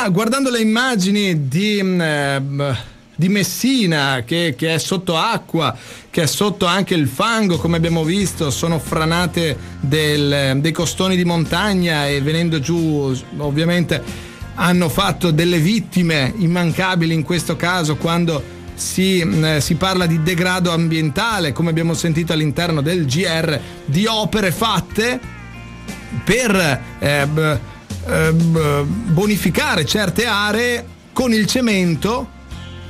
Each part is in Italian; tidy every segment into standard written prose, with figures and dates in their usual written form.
Ma guardando le immagini di Messina che è sotto acqua, che è sotto anche il fango, come abbiamo visto, sono franate dei costoni di montagna e venendo giù ovviamente hanno fatto delle vittime immancabili in questo caso quando si parla di degrado ambientale, come abbiamo sentito all'interno del GR, di opere fatte per bonificare certe aree con il cemento,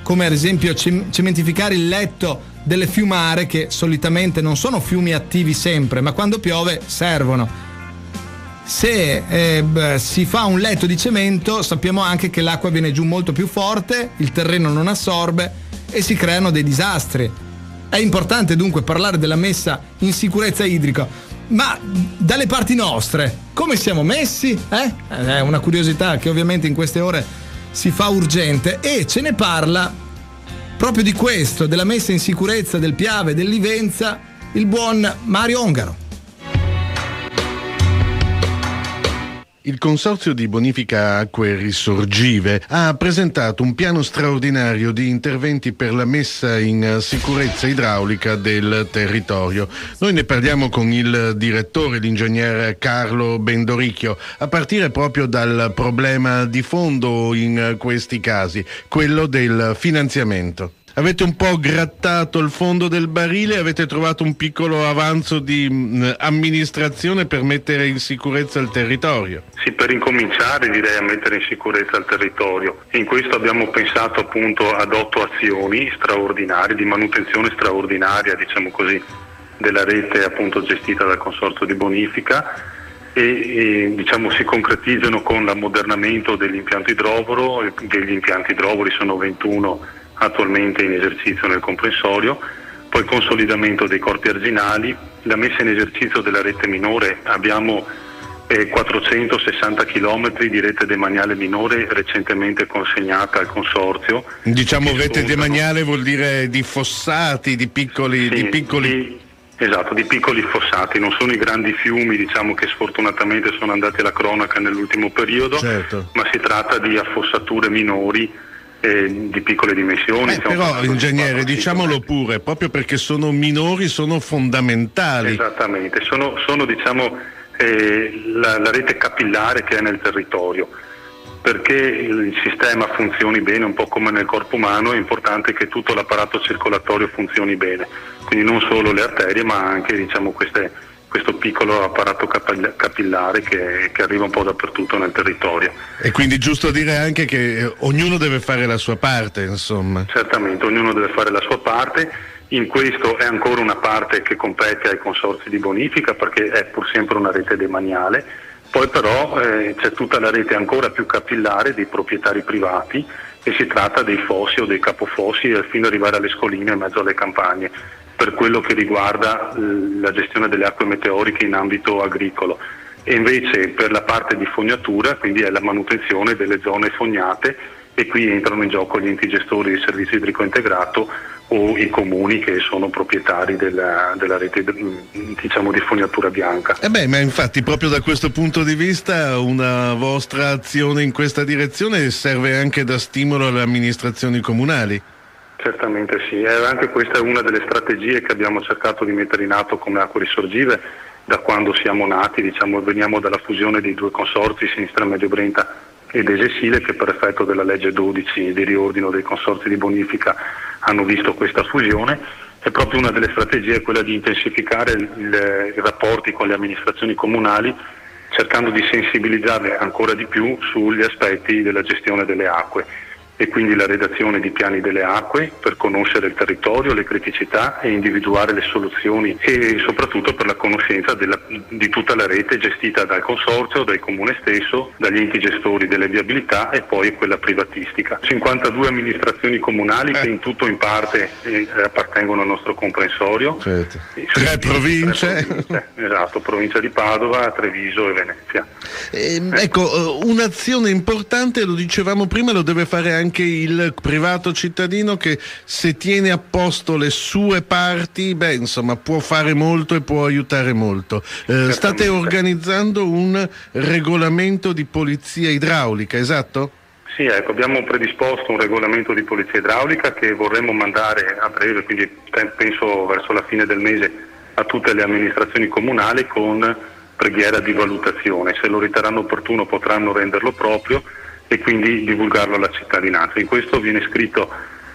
come ad esempio cementificare il letto delle fiumare, che solitamente non sono fiumi attivi sempre, ma quando piove servono. Se si fa un letto di cemento, sappiamo anche che l'acqua viene giù molto più forte, il terreno non assorbe e si creano dei disastri. È importante dunque parlare della messa in sicurezza idrica. Ma dalle parti nostre, come siamo messi? È una curiosità che ovviamente in queste ore si fa urgente e ce ne parla proprio di questo, della messa in sicurezza del Piave, del Livenza, il buon Mario Ongaro. Il Consorzio di Bonifica Acque Risorgive ha presentato un piano straordinario di interventi per la messa in sicurezza idraulica del territorio. Noi ne parliamo con il direttore, l'ingegner Carlo Bendoricchio, a partire proprio dal problema di fondo in questi casi, quello del finanziamento. Avete un po' grattato il fondo del barile, avete trovato un piccolo avanzo di amministrazione per mettere in sicurezza il territorio? Sì, per incominciare direi a mettere in sicurezza il territorio. In questo abbiamo pensato appunto ad 8 azioni straordinarie, di manutenzione straordinaria, diciamo così, della rete appunto gestita dal Consorzio di Bonifica e diciamo si concretizzano con l'ammodernamento dell'impianto idrovoro. Degli impianti idrovori sono 21 attualmente in esercizio nel comprensorio, poi il consolidamento dei corpi arginali, la messa in esercizio della rete minore. Abbiamo 460 km di rete demaniale minore recentemente consegnata al consorzio. Diciamo rete demaniale vuol dire di fossati, di piccoli... Esatto, di piccoli fossati, non sono i grandi fiumi, diciamo, che sfortunatamente sono andati alla cronaca nell'ultimo periodo, certo, ma si tratta di affossature minori di piccole dimensioni. Però ingegnere, diciamolo pure, proprio perché sono minori, sono fondamentali. Esattamente, sono diciamo la rete capillare che è nel territorio. Perché il sistema funzioni bene, un po' come nel corpo umano, è importante che tutto l'apparato circolatorio funzioni bene, quindi non solo le arterie ma anche diciamo questo piccolo apparato capillare che arriva un po' dappertutto nel territorio. E quindi giusto dire anche che ognuno deve fare la sua parte, insomma. Certamente, ognuno deve fare la sua parte. In questo è ancora una parte che compete ai consorzi di bonifica perché è pur sempre una rete demaniale. Poi però c'è tutta la rete ancora più capillare dei proprietari privati e si tratta dei fossi o dei capofossi fino ad arrivare alle scoline in mezzo alle campagne, per quello che riguarda la gestione delle acque meteoriche in ambito agricolo. E invece per la parte di fognatura, quindi è la manutenzione delle zone fognate, e qui entrano in gioco gli enti gestori del servizio idrico integrato o i comuni che sono proprietari della rete diciamo di fognatura bianca. Ma infatti proprio da questo punto di vista una vostra azione in questa direzione serve anche da stimolo alle amministrazioni comunali. Certamente sì, anche questa è una delle strategie che abbiamo cercato di mettere in atto come Acque Risorgive da quando siamo nati, diciamo veniamo dalla fusione dei 2 consorzi, Sinistra Medio Brenta ed Esesile, che per effetto della legge 12 di riordino dei consorzi di bonifica hanno visto questa fusione. E proprio una delle strategie è quella di intensificare i rapporti con le amministrazioni comunali, cercando di sensibilizzarle ancora di più sugli aspetti della gestione delle acque, e quindi la redazione di piani delle acque per conoscere il territorio, le criticità e individuare le soluzioni, e soprattutto per la conoscenza di tutta la rete gestita dal consorzio, dal comune stesso, dagli enti gestori delle viabilità e poi quella privatistica. 52 amministrazioni comunali che in tutto o in parte appartengono al nostro comprensorio. Certo. 3 province. Esatto, provincia di Padova, Treviso e Venezia. Ecco, un'azione importante, lo dicevamo prima, lo deve fare anche il privato cittadino, che se tiene a posto le sue parti, insomma può fare molto e può aiutare molto. State organizzando un regolamento di polizia idraulica, esatto? Sì, ecco, abbiamo predisposto un regolamento di polizia idraulica che vorremmo mandare a breve, quindi penso verso la fine del mese, a tutte le amministrazioni comunali con preghiera di valutazione. Se lo riterranno opportuno potranno renderlo proprio e quindi divulgarlo alla cittadinanza. In questo viene scritto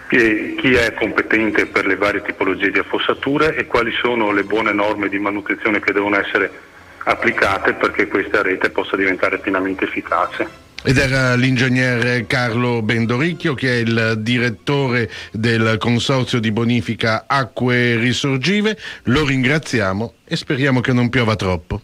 chi è competente per le varie tipologie di affossature e quali sono le buone norme di manutenzione che devono essere applicate perché questa rete possa diventare pienamente efficace. Ed era l'ingegner Carlo Bendoricchio, che è il direttore del Consorzio di Bonifica Acque Risorgive. Lo ringraziamo e speriamo che non piova troppo.